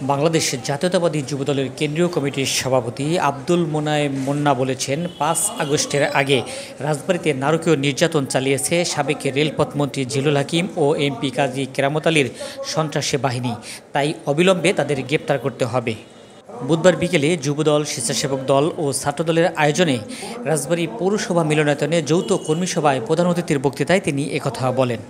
বাংলাদেশ জাতীয়তাবাদী যুবদলের কেন্দ্রীয় কমিটির সভাপতি আব্দুল মোনায়েম মুন্না বলেছেন, ৫ আগস্টের আগে রাজবাড়ীতে নারকীয় নির্যাতন চালিয়েছে সাবেক রেলপথমন্ত্রী জিলুল হাকিম ও এমপি কাজী কেরামত আলীর সন্ত্রাসী বাহিনী, তাই অবিলম্বে তাদের গ্রেপ্তার করতে হবে। বুধবার বিকেলে যুবদল, স্বেচ্ছাসেবক দল ও ছাত্রদলের আয়োজনে রাজবাড়ী পৌরসভা মিলনায়তনে যৌথ কর্মী সভায় প্রধান অতিথির বক্তৃতায় তিনি একথা বলেন।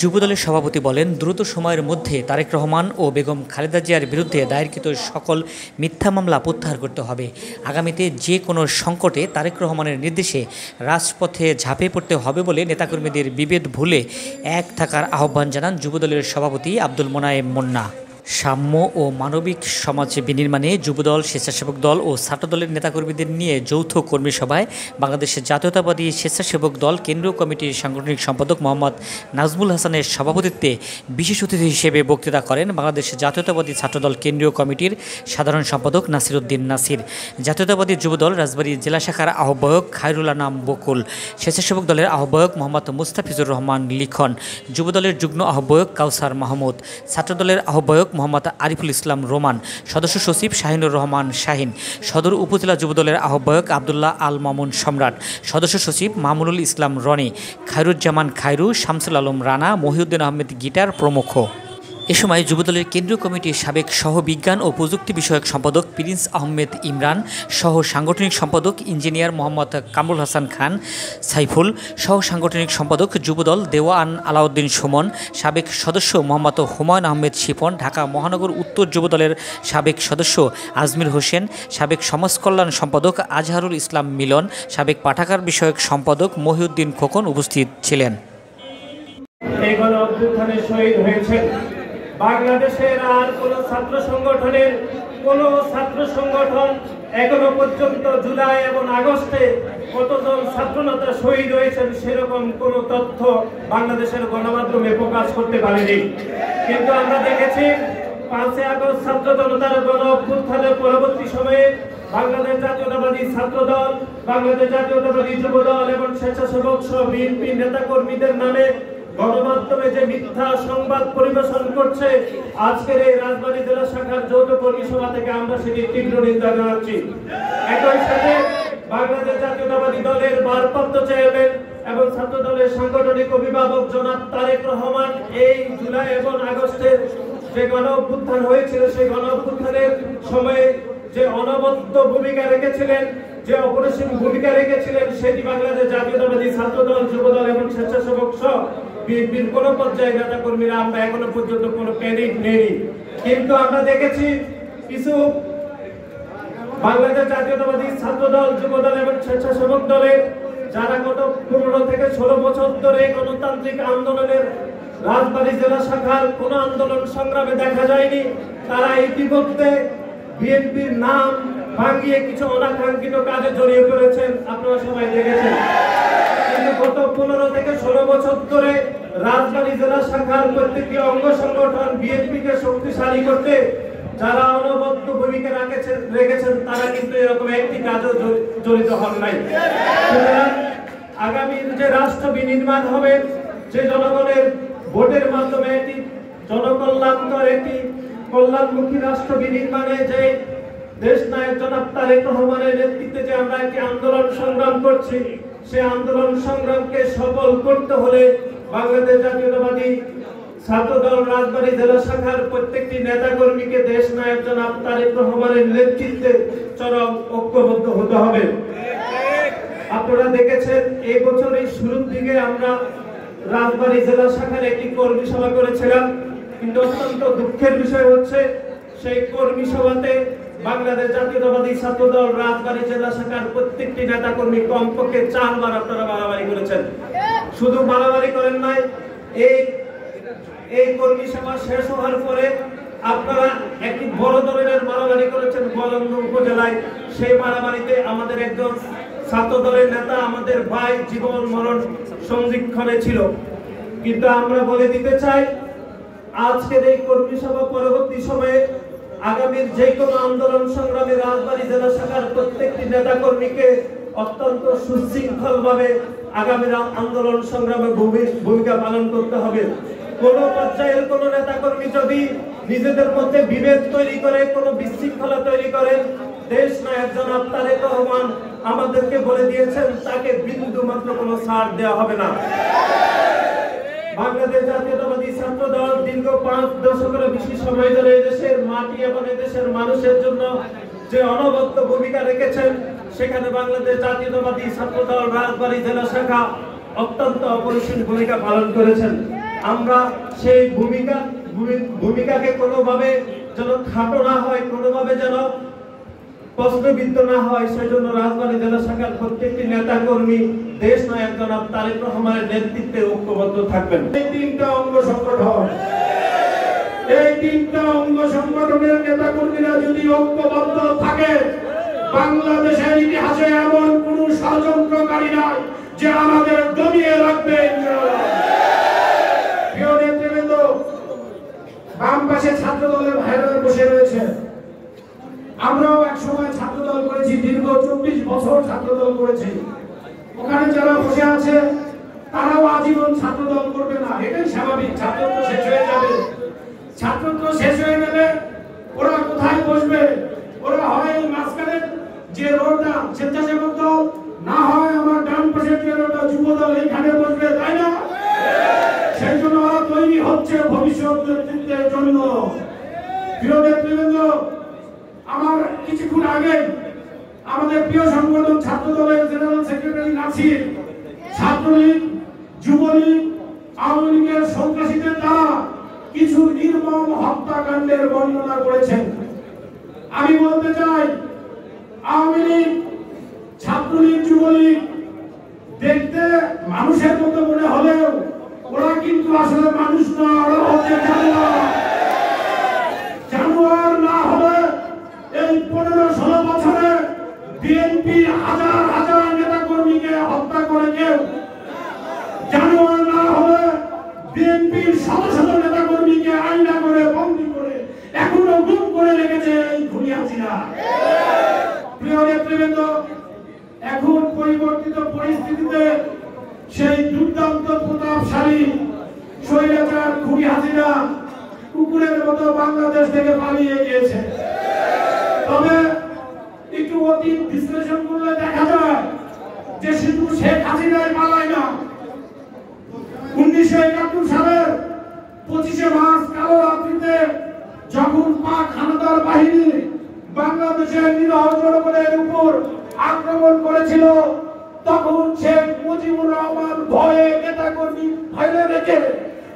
যুবদলের সভাপতি বলেন, দ্রুত সময়ের মধ্যে তারেক রহমান ও বেগম খালেদা জিয়ার বিরুদ্ধে দায়েরকৃত সকল মিথ্যা মামলা প্রত্যাহার করতে হবে। আগামীতে যে কোনো সংকটে তারেক রহমানের নির্দেশে রাজপথে ঝাঁপিয়ে পড়তে হবে বলে নেতাকর্মীদের বিভেদ ভুলে এক থাকার আহ্বান জানান যুবদলের সভাপতি আব্দুল মোনায়েম মুন্না। সাম্য ও মানবিক সমাজ বিনির্মাণে যুবদল, স্বেচ্ছাসেবক দল ও ছাত্রদলের নেতাকর্মীদের নিয়ে যৌথ কর্মী সভায় বাংলাদেশের জাতীয়তাবাদী স্বেচ্ছাসেবক দল কেন্দ্রীয় কমিটির সাংগঠনিক সম্পাদক মোহাম্মদ নাজমুল হাসানের সভাপতিত্বে বিশেষ অতিথি হিসেবে বক্তৃতা করেন বাংলাদেশ জাতীয়তাবাদী ছাত্রদল কেন্দ্রীয় কমিটির সাধারণ সম্পাদক নাসির উদ্দিন নাসির, জাতীয়তাবাদী যুবদল রাজবাড়ী জেলা শাখার আহ্বায়ক খায়রুল আনাম বকুল, স্বেচ্ছাসেবক দলের আহ্বায়ক মোহাম্মদ মুস্তাফিজুর রহমান লিখন, যুবদলের যুগ্ম আহ্বায়ক কাউসার মাহমুদ, ছাত্রদলের আহ্বায়ক মোহাম্মদ আরিফুল ইসলাম রোমান, সদস্য সচিব শাহিনুর রহমান শাহিন, সদর উপজেলা যুবদলের আহ্বায়ক আবদুল্লাহ আল মামুন সম্রাট, সদস্য সচিব মামুনুল ইসলাম রনি, খায়রুজ্জামান খায়রু, শামসুল আলম রানা, মহিউদ্দিন আহমেদ গিটার প্রমুখ। এ সময় যুবদলের কেন্দ্রীয় কমিটির সাবেক সহ বিজ্ঞান ও প্রযুক্তি বিষয়ক সম্পাদক প্রিন্স আহমেদ ইমরান, সহ সাংগঠনিক সম্পাদক ইঞ্জিনিয়ার মোহাম্মদ কামরুল হাসান খান সাইফুল, সহ সাংগঠনিক সম্পাদক যুবদল দেওয়ান আলাউদ্দিন সুমন, সাবেক সদস্য মোহাম্মদ হুমায়ুন আহমেদ শিপন, ঢাকা মহানগর উত্তর যুবদলের সাবেক সদস্য আজমির হোসেন, সাবেক সমাজকল্যাণ সম্পাদক আজহারুল ইসলাম মিলন, সাবেক পাঠাগার বিষয়ক সম্পাদক মহিউদ্দিন খোকন উপস্থিত ছিলেন। বাংলাদেশের আর কোন ছাত্র সংগঠন এখনো পর্যন্ত জুলাই এবং আগস্টে কতজন ছাত্রনেতা শহীদ হয়েছেন সেরকম কোন তথ্য বাংলাদেশের গণমাধ্যমে প্রকাশ করতে পারেনি। কিন্তু আমরা দেখেছি 5 আগস্ট ছাত্র জনতার গণ অভ্যুত্থানের পরবর্তী সময়ে বাংলাদেশ জাতীয়তাবাদী ছাত্রদল, বাংলাদেশ জাতীয়তাবাদী যুবদল এবং স্বেচ্ছাসেবক সহ বিএনপি নেতা কর্মীদের নামে গণমাধ্যমে যে মিথ্যা সংবাদ পরিবেশন করছে, আজকের এই রাজবাড়ী জেলা শাখার যৌথ কর্মী সভা থেকে আমরা সেটি তীব্র নিন্দা জানাচ্ছি। একই সাথে বাংলাদেশ জাতীয়তাবাদী দলের ভারপ্রাপ্ত চেয়ারম্যান এবং ছাত্র দলের সাংগঠনিক অভিভাবক জনাব তারেক রহমান এই জুলাই এবং আগস্টের যে গণ অভ্যুত্থান হয়েছিল, সেই গণ অভ্যুত্থানের সময়ে যে অনবদ্য ভূমিকা রেখেছিলেন, যে অপরিসীম ভূমিকা রেখেছিলেন, সেটি বাংলাদেশ জাতীয়তাবাদী ছাত্রদল, যুবদল এবং স্বেচ্ছাসেবক সহ বিএনপির কোন পর্যায়ে নেতা কর্মীরা আমরা এখনো পর্যন্ত কোনো প্যানিক নেই। কিন্তু আমরা দেখেছি কিছু বাংলাদেশ জাতীয়তাবাদী ছাত্রদল, যুবদল এবং স্বেচ্ছাসেবক দলের যারা গত 15 থেকে 16 বছর ধরে গণতান্ত্রিক আন্দোলনের রাজবাড়ী জেলা শাখার কোন আন্দোলন সংগ্রামে দেখা যায়নি, তারা ইতিমধ্যে বিএনপির নাম ভাঙিয়ে কিছু অনাকাঙ্ক্ষিত কাজে জড়িয়ে পড়েছেন, আপনারা সবাই দেখেছেন। কিন্তু গত 15 থেকে 16 বছর ধরে রাজবাড়ী জেলা শাখার প্রত্যেকটি অঙ্গ সংগঠন বিএনপিকে শক্তিশালী করতে যারা অনবদ্য ভূমিকা রেখেছেন, তারা কিন্তু এরকম একটি কাজও জড়িত হন নাই। আগামী যে রাষ্ট্র বিনির্মাণ হবে, যে জনগণের ভোটের মাধ্যমে একটি জনকল্যাণকর, একটি কল্যাণমুখী রাষ্ট্র বিনির্মাণে যে দেশ নায়ক জনাব তারেক রহমানের নেতৃত্বে যে আমরা একটি আন্দোলন সংগ্রাম করছি, সেই আন্দোলন সংগ্রামকে সফল করতে হলে বাংলাদেশ জাতীয়তাবাদী ছাত্রদল রাজবাড়ী জেলা শাখার প্রত্যেকটি নেতা কর্মীকে দেশ নায়ক জনাব তারেক রহমানের নেতৃত্বে চরম ঐক্যবদ্ধ হতে হবে। আপনারা দেখেছেন এই বছরের শুরুর দিকে আমরা রাজবাড়ী জেলা শাখার একটি কর্মী সভা করেছিলাম, কিন্তু অত্যন্ত দুঃখের বিষয় হচ্ছে সেই কর্মী সভাতে বাংলাদেশ জাতীয়তাবাদী ছাত্রদল রাজবাড়ী জেলা শাখার প্রত্যেকটি নেতা কর্মী কমপক্ষে 4 বার আপনারা মারামারি করেছেন। শুধু মারামারি করেন নাই, এই কর্মী সভা শেষ হওয়ার পরে আপনারা একটি বড় ধরনের মারামারি করেছেন গোয়ালন্দ উপজেলায়। সেই মারামারিতে আমাদের একজন ছাত্র দলের নেতা, আমাদের ভাই, জীবন মরণ সন্ধিক্ষণে ছিল। কিন্তু আমরা বলে দিতে চাই, আজকের এই কর্মী সভা পরবর্তী সময়ে আগামীর যে কোনো আন্দোলন সংগ্রামে রাজবাড়ী জেলা শাখার প্রত্যেকটি নেতা কর্মীকে অত্যন্ত সুশৃঙ্খল ভাবে আগামীর আন্দোলন সংগ্রামে ভূমিকা পালন করতে হবে। কোন পর্যায়ের কোন নেতা কর্মী যদি নিজেদের মধ্যে বিভেদ তৈরি করে, কোনো বিশৃঙ্খলা তৈরি করে, দেশ নায়ক জনাব তারেক রহমান আমাদেরকে বলে দিয়েছেন তাকে বিন্দু মাত্র কোনো ছাড় দেওয়া হবে না। বাংলাদেশ জাতীয়তাবাদী ছাত্র দল দীর্ঘ 5 দশকের বেশি সময় ধরে দেশের মাটি এবং দেশের মানুষের জন্য যে অনবদ্য ভূমিকা রেখেছেন, সেখানে বাংলাদেশ জাতীয়তাবাদী ছাত্র দল রাজবাড়ী জেলা শাখা অত্যন্ত অপরিসীম ভূমিকা পালন করেছেন। আমরা সেই ভূমিকাকে কোনোভাবে যেন খাটো না হয়, কোনোভাবে যেন প্রশ্নবিদ্ধ না হয়, সেজন্য রাজবাড়ী জেলা শাখার প্রত্যেকটি নেতা কর্মী দেশ নায়ক জনাব তারেক রহমানের নেতৃত্বে ঐক্যবদ্ধ থাকবেন। এই তিনটা অঙ্গ সংগঠনের নেতা কর্মীরা যদি ঐক্যবদ্ধ থাকে, বাংলাদেশের ইতিহাসে এমন কোন ষড়যন্ত্রকারী নাই যে আমাদের দমিয়ে রাখবে। প্রিয় নেতৃবৃন্দ, বাম পাশে ছাত্র দলের ভাইরা বসে রয়েছে। আমরাও এক সময় ছাত্র দল করেছি, দীর্ঘ 24 বছর ছাত্র দল করেছি। ওখানে যারা বসে আছে তারাও আজীবন ছাত্র দল করবে না, এটাই স্বাভাবিক। ছাত্রত্ব শেষ হয়ে যাবে। ছাত্রত্ব শেষ হয়ে গেলে ওরা কোথায় বসবে? ওরা হয় মাঝখানে যে রোডটা স্বেচ্ছাসেবক দল, না হয় আমার ডান পাশের যে রোডটা যুব দল, এইখানে বসবে, তাই না? সেই জন্য ওরা তৈরি হচ্ছে ভবিষ্যৎ নেতৃত্বের জন্য। প্রিয় নেতৃবৃন্দ, আমার কিছুক্ষণ আগে আমাদের প্রিয় সংগঠন ছাত্র দলের জেনারেল সেক্রেটারি নাসির ছাত্রলীগ, যুবলীগ, আওয়ামী লীগের সন্ত্রাসীদের দ্বারা কিছু নির্মম হত্যাকাণ্ডের বর্ণনা করেছেন। আমি বলতে চাই, আওয়ামী লীগ, ছাত্রলীগ, যুবলীগ দেখতে মানুষের মতো মনে হলেও ওরা কিন্তু আসলে মানুষ না, ওরা হচ্ছে জানোয়ার। জানোয়ার না হলে এই 15-16 বছরে বিএনপি হাজার হাজার নেতা কর্মীকে হত্যা করে কেউ, জানোয়ার না হলে বিএনপির শত শত নেতা কর্মীকে আইনা করে বন্দী করে এখনো গুম করে রেখেছে এই খুনি হাসিনা। প্রিয় নেতৃবৃন্দ, এখন পরিবর্তিত পরিস্থিতিতে সেই দুর্দান্ত প্রতাপশালী স্বৈরাচার খুনি হাসিনা কুকুরের মতো বাংলাদেশ থেকে পালিয়ে গিয়েছে। তবে একটু অতীত বিশ্লেষণ করলে দেখা যায় যে শুধু শেখ হাসিনাই পালায় না। 1971 সালের 25শে মার্চ কালো রাত্রিতে যখন পাক হানাদার বাহিনী বাংলাদেশের নিরীহ জনগণের উপর আক্রমণ করেছিল, তখন শেখ মুজিবুর রহমান ভয়ে নেতাকর্মী ফেলে রেখে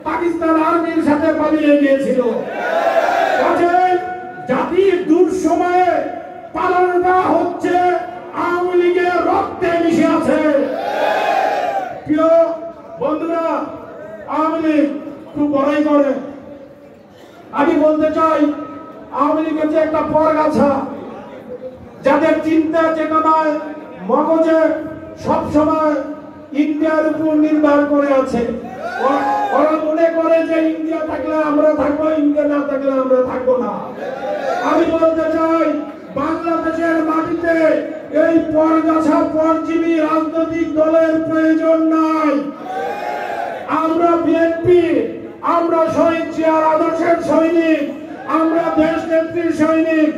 পাকিস্তান আর্মির সাথে পালিয়ে গিয়েছিল। জাতির দুঃসময়ে পালনটা হচ্ছে আওয়ামী লীগের রক্তে মিশে আছে। প্রিয় বন্ধুরা, আওয়ামী লীগ খুব বড়াই করে। আমি বলতে চাই, আওয়ামী লীগ হচ্ছে একটা পরগাছা, যাদের চিন্তা চেতনায় মগজে সবসময় ইন্ডিয়ার উপর নির্ভর করে আছে। ওরা মনে করে যে ইন্ডিয়া থাকলে আমরা থাকবো, ইন্ডিয়া না থাকলে আমরা থাকবো না। আমি বলতে চাই, বাংলাদেশের মাটিতে এই পরগাছা পরজীবী রাজনৈতিক দলের প্রয়োজন নাই। আমরা বিএনপি, আমরা শহীদ জিয়ার আদর্শের সৈনিক, আমরা দেশ নেত্রীর সৈনিক,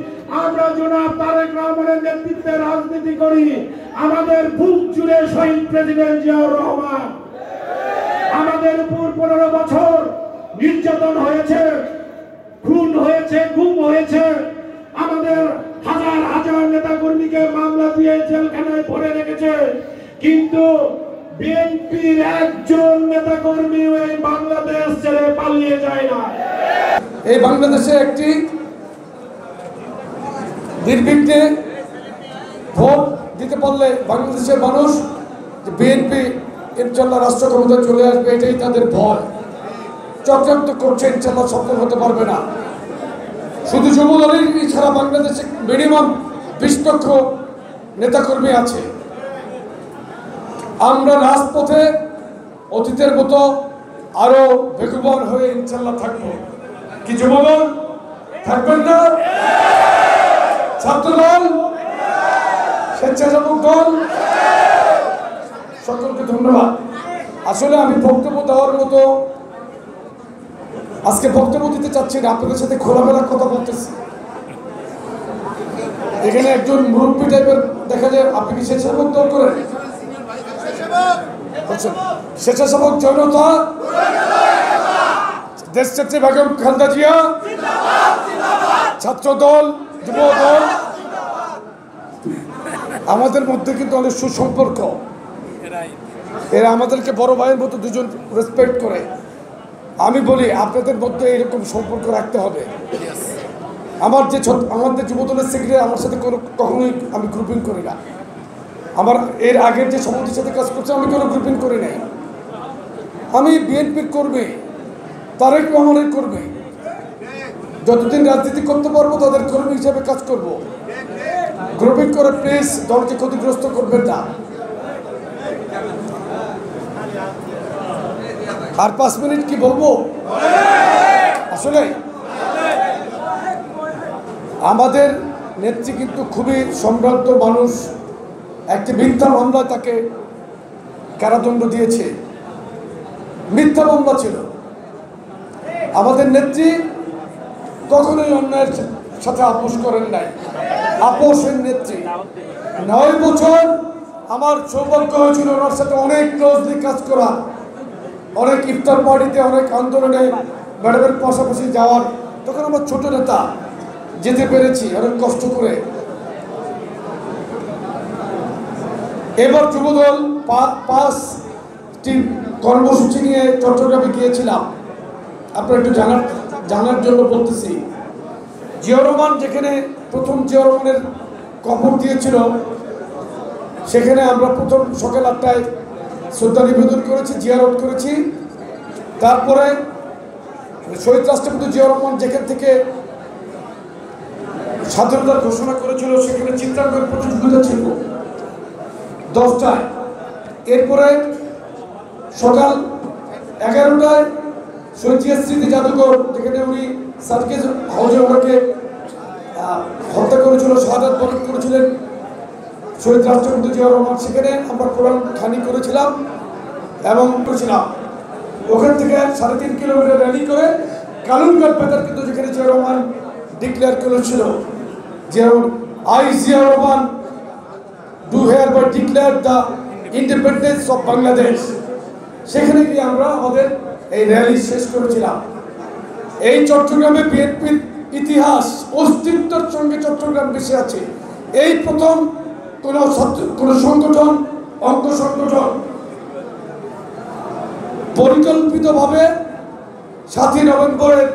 আমরা জনাব তারেক রহমানের নেতৃত্বে রাজনীতি করি। আমাদের বুক জুড়ে শহীদ প্রেসিডেন্ট জিয়াউর রহমান। আমাদের উপর 15 বছর নির্যাতন হয়েছে, খুন হয়েছে, গুম হয়েছে। আমাদের হাজার হাজার নেতা কর্মীকে মামলা দিয়ে জেলখানায় ভরে রেখেছে, কিন্তু বিএনপির একজন নেতা কর্মী এই বাংলাদেশ ছেড়ে পালিয়ে যায় না। এই বাংলাদেশে একটি নির্বিঘ্নে ভোট দিতে পারলে বাংলাদেশের মানুষ বিএনপি ইনশাল্লাহ রাষ্ট্র ক্ষমতায় চলে আসবে, এটাই তাদের ভয়। চক্রান্ত করছে, ইনশাল্লাহ সফল হতে পারবে না। শুধু যুবদলের ছাড়া বাংলাদেশে মিনিমাম 20 লক্ষ নেতাকর্মী আছে। আমরা রাজপথে অতীতের মতো আরো বেগবান হয়ে ইনশাল্লাহ থাকবো। কি যুবদল থাকবেন না? ছাত্রদল, স্বেচ্ছাসেবক দল, সকলকে ধন্যবাদ। আসলে আমি বক্তব্য দেওয়ার মতো আজকে বক্তব্য দিতে চাচ্ছি না, আপনাদের সাথে খোলামেলা কথা বলতেছি। এখানে একজন মুরব্বী টাইপের দেখা যায়। আপনি কি স্বেচ্ছাসেবক দল করেন? স্বেচ্ছাসেবক জনতা, দেশনেত্রী বেগম খালেদা জিয়া, ছাত্র দল, যুব দল, আমাদের মধ্যে কিন্তু অনেক সুসম্পর্ক। এরা আমাদেরকে বড় ভাইয়ের মতো দুজন রেসপেক্ট করে। আমি বলি আপনাদের মধ্যে এরকম সম্পর্ক রাখতে হবে। আমাদের যুবদলের সেক্রেটারি আমার সাথে কখনোই আমি গ্রুপিং করি না। আমার এর আগের যে সমিতির সাথে কাজ করছে আমি কোনো গ্রুপিং করি নাই। আমি বিএনপির কর্মী, তারেক রহমানের কর্মী। যতদিন রাজনীতি করতে পারবো তাদের কর্মী হিসেবে কাজ করব। গ্রুপিং করে প্লিজ দলকে ক্ষতিগ্রস্ত করবেন না। আর 5 মিনিট কি বলবো? আসলে আমাদের নেত্রী কিন্তু খুবই সম্ভ্রান্ত মানুষ। একটি মিথ্যা মামলা তাকে কারাদণ্ড দিয়েছে, মিথ্যা মামলা ছিল। আমাদের নেত্রী কখনোই অন্যায়ের সাথে আপোষ করেন নাই। আপোষের নেত্রী। 9 বছর আমার সৌভাগ্য হয়েছিল ওনার সাথে অনেক ক্লোজলি কাজ করা, অনেক ইফতার পার্টিতে, অনেক আন্দোলনে ম্যাডামের পাশাপাশি যাওয়ার। তখন আমার ছোট নেতা, যেতে পেরেছি অনেক কষ্ট করে। এবার যুবদল 5টি কর্মসূচি নিয়ে চট্টগ্রামে গিয়েছিলাম। আপনারা একটু জানার জন্য বলতেছি। জিয়াউর রহমান যেখানে প্রথম জিয়াউর রহমানের কবর দিয়েছিল, সেখানে আমরা প্রথম সকাল 8টায় শ্রদ্ধা নিবেদন করেছি, জিয়ারত করেছি। তারপরে শহীদ রাষ্ট্রপতি জিয়াউর রহমান যেখান থেকে স্বাধীনতার ঘোষণা করেছিল, সেখানে চিত্রাঙ্কন প্রতিযোগিতা ছিল 10টায়। এরপরে সকাল 11টায় শহীদ জিয়া স্মৃতি জাদুঘর, যেখানে উনি সার্কিস হাউজে ওনাকে হত্যা করেছিল, শাহাদাত বরণ করেছিলেন শহীদ রাষ্ট্রপতি জিয়াউর রহমান, সেখানে আমরা কোরআন খানি করেছিলাম এবং করেছিলাম। ওখান থেকে 3.5 কিলোমিটার র্যালি করে কালুরঘাট বেতার কিন্তু, যেখানে জিয়াউর রহমান ডিক্লেয়ার করেছিল, I Ziaur Rahman do hereby declare the independence of Bangladesh। সেখানে গিয়ে আমরা আমাদের এই র্যালি শেষ করেছিলাম। এই চট্টগ্রামে বিএনপির ইতিহাস, অস্তিত্বের সঙ্গে চট্টগ্রাম বেশি আছে। এই প্রথম কোন সংগঠন, অঙ্গ সংগঠন পরিকল্পিতভাবে 7ই নভেম্বরের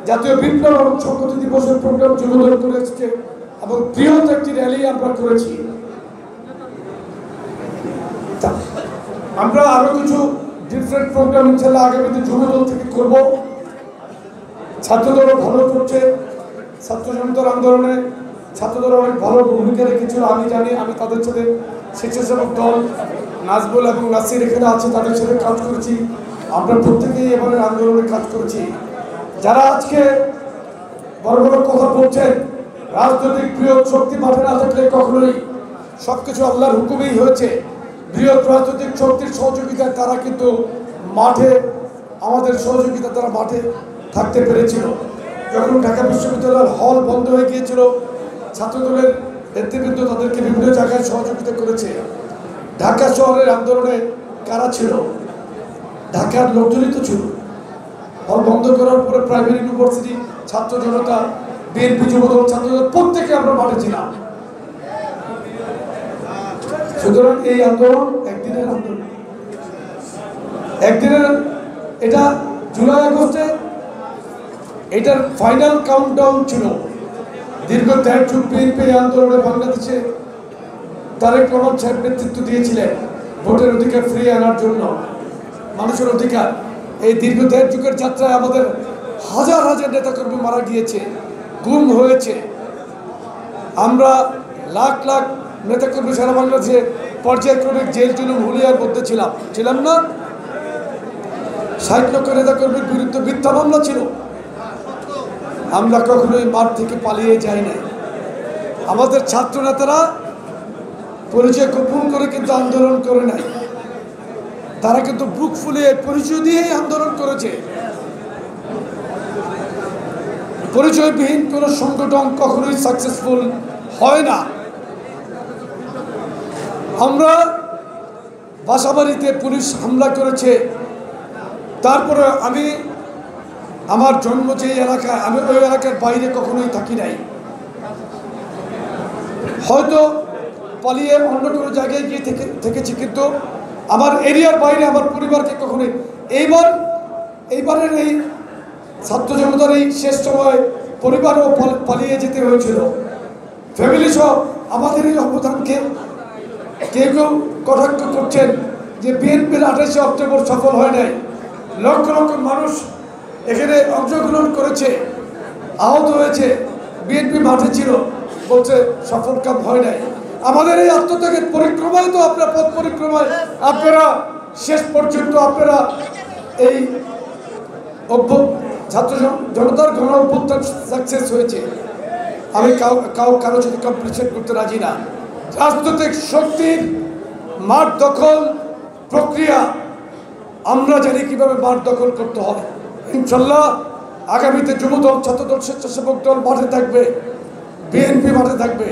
জাতীয় বিপ্লব এবং সংহতি দিবসের প্রোগ্রাম যুবদল করে এসেছে এবং বৃহৎ একটি র্যালি আমরা করেছি। আমরা আরো কিছু ডিফারেন্ট প্রোগ্রাম ইনশাআল্লাহ আগামীতে যুবদল থেকে করব। ছাত্রদলও ভালো করছে, ছাত্র জনতার আন্দোলনে ছাত্রদল অনেক ভালো ভূমিকা রেখেছিল। আমি জানি, আমি তাদের সাথে স্বেচ্ছাসেবক দল নাজবুল এবং নাসির এখানে আছে, তাদের সাথে কাজ করেছি। আমরা প্রত্যেকেই এবারে আন্দোলনে কাজ করেছি। যারা আজকে বড় বড় কথা বলছেন, রাজনৈতিক বৃহৎ শক্তি মাঠে না থাকলে কখনোই সবকিছু আল্লাহর হুকুমেই হয়েছে। বৃহৎ রাজনৈতিক শক্তির সহযোগিতায় তারা কিন্তু মাঠে, আমাদের সহযোগিতা তারা মাঠে থাকতে পেরেছিল। যখন ঢাকা বিশ্ববিদ্যালয়ের হল বন্ধ হয়ে গিয়েছিল, ছাত্রদলের নেতৃবৃন্দ তাদেরকে বিভিন্ন জায়গায় সহযোগিতা করেছে। ঢাকা শহরের আন্দোলনে কারা ছিল? ঢাকার লোকজনই তো ছিল। হল বন্ধ করার পরে প্রাইভেট ইউনিভার্সিটি, ছাত্র জনতা, বিএনপি, যুবদল, ছাত্রদল প্রত্যেকে আমরা মাঠে ছিলাম। সুতরাং এই আন্দোলন একদিনের আন্দোলন, একদিনের। এটা জুলাই আগস্টে এটার ফাইনাল কাউন্টডাউন ছিল। দীর্ঘ 3 যুগ বিএনপি আন্দোলনে বাংলাদেশে তারেক রহমান সাহেব নেতৃত্ব দিয়েছিলেন ভোটের অধিকার ফিরিয়ে আনার জন্য, মানুষের অধিকার। এই দীর্ঘ 1.5 যুগের যাত্রায় আমাদের হাজার হাজার নেতাকর্মী মারা গিয়েছে, গুম হয়েছে। আমরা লাখ লাখ নেতাকর্মী সারা বাংলাদেশে পর্যায়ক্রমিক জেল জুলুম হুলিয়ার মধ্যে ছিলাম না। 60 লক্ষ নেতাকর্মীর বিরুদ্ধে মিথ্যা মামলা ছিল। আমরা কখনোই মাঠ থেকে পালিয়ে যাই না। আমাদের ছাত্র নেতারা পরিচয় গোপন করে কিন্তু আন্দোলন করে নাই, তারা কিন্তু বুক ফুলিয়ে পরিচয় দিয়েই আন্দোলন করেছে। পরিচয়বিহীন কোনো সংগঠন কখনোই সাকসেসফুল হয় না। আমরা বাসাবাড়িতে পুলিশ হামলা করেছে, তারপরে আমি আমার জন্ম যে এলাকায়, আমি ওই এলাকার বাইরে কখনোই থাকি নাই, হয়তো পালিয়ে অন্য কোনো জায়গায় গিয়ে থেকেছি, কিন্তু আমার এরিয়ার বাইরে আমার পরিবারকে কখনোই। এইবারের এই ছাত্র জনতার এই শেষ সময় পরিবারও পালিয়ে যেতে হয়েছিল, ফ্যামিলি সহ। আমাদের এই অবদানকে কেউ কেউ কটাক্ষ করছেন যে বিএনপির 28 অক্টোবর সফল হয় নাই, লক্ষ লক্ষ মানুষ এখানে অংশগ্রহণ করেছে, আহত হয়েছে, বিএনপি মাঠে ছিল, বলছে সফল কাম হয় নাই। আমাদের এই আত্মত্যাগের পরিক্রমায় তো আপনার পথ পরিক্রমায় আপনারা শেষ পর্যন্ত আপনারা এই ছাত্র জনতার গণ অভ্যুত্থান সাকসেস হয়েছে। আমি কারো সাথে কম্পিটিশন করতে রাজি না। রাজনৈতিক শক্তির মাঠ দখল প্রক্রিয়া আমরা জানি কিভাবে মাঠ দখল করতে হয়। ইনশাল্লাহ আগামীতে যুবদল, ছাত্রদল, স্বেচ্ছাসেবক দল মাঠে থাকবে, বিএনপি মাঠে থাকবে।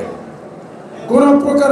কোনো প্রকার